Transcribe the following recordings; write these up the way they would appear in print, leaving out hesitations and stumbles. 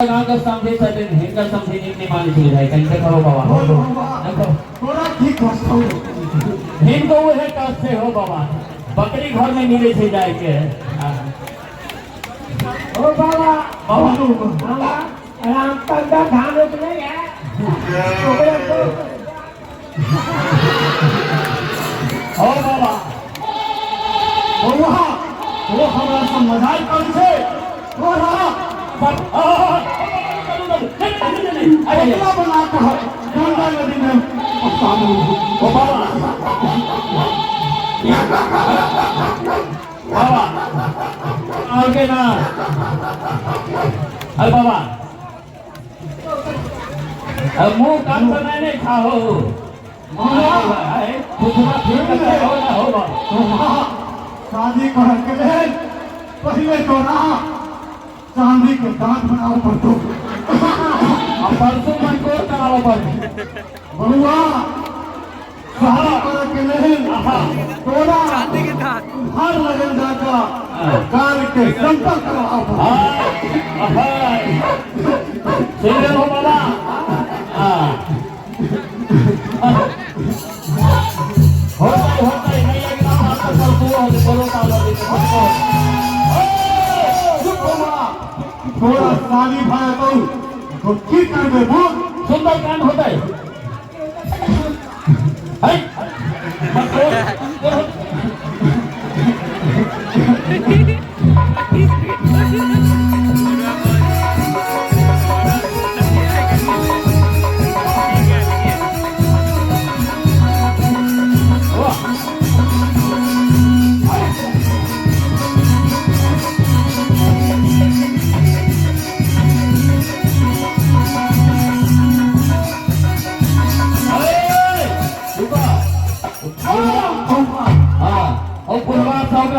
गांव समझे सटिन हिंगा समझे नहीं मानी चले जाए कहीं से करो बाबा देखो थोड़ा ठीक हो हिंग को वो है कष्ट से हो बाबा बकरी घर में मिले से जाए के ओ बाबा बाबा आराम तक का धान उतने है ओ बाबा वो हमारा समझाई कौन से वो रहा अगला बनाता है गंगा नदी में ओ बाबा बाबा आगे ना अरे बाबा अब मुंह काम करना नहीं खाओ शादी कर के पहले तो ना चांदी के दांत बनाओ पड़तो अब परसों मन को कराओ पर बउआ शादी कर के नहीं तोरा चांदी के दांत हर लगन जाता काल के संपर्क कराओ सुन लो बाबा होता है नहीं लगे ना आपका परसों हो बोलो ताला थोड़ा शादी भाई तो की कर दे बोल सुंदर कांड होता है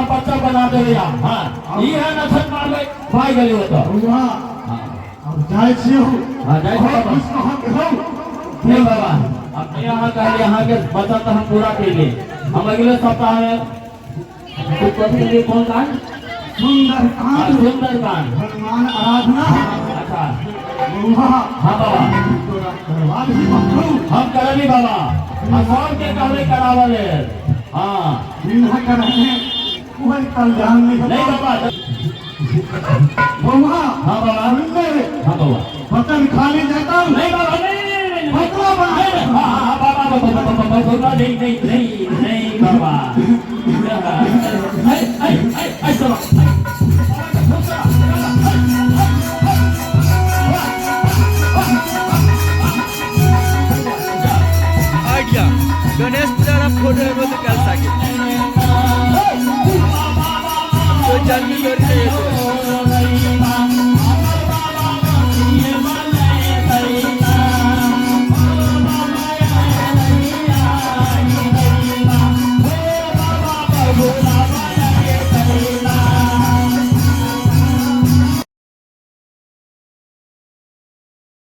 बच्चा बना दे हाँ ये है नशा मार ले भाई गली होता अब जाए छियो हाँ जाए बाबा कहाँ के हो नहीं बाबा अपने यहाँ का यहाँ के बच्चा तो हम पूरा करेंगे हम अगले सप्ताह में करेंगे कौन कांड सुंदर कांड भगवान आराधना अच्छा हाँ बाबा हम करेंगे बाबा हम कौन के कहले करावले हाँ बिना करने कोई कल्याण नहीं बाबा बउआ हाँ बाबा हाँ बाबा बटन खाली जाता नहीं बाबा नहीं फतवा बनाए हाँ बाबा नहीं बाबा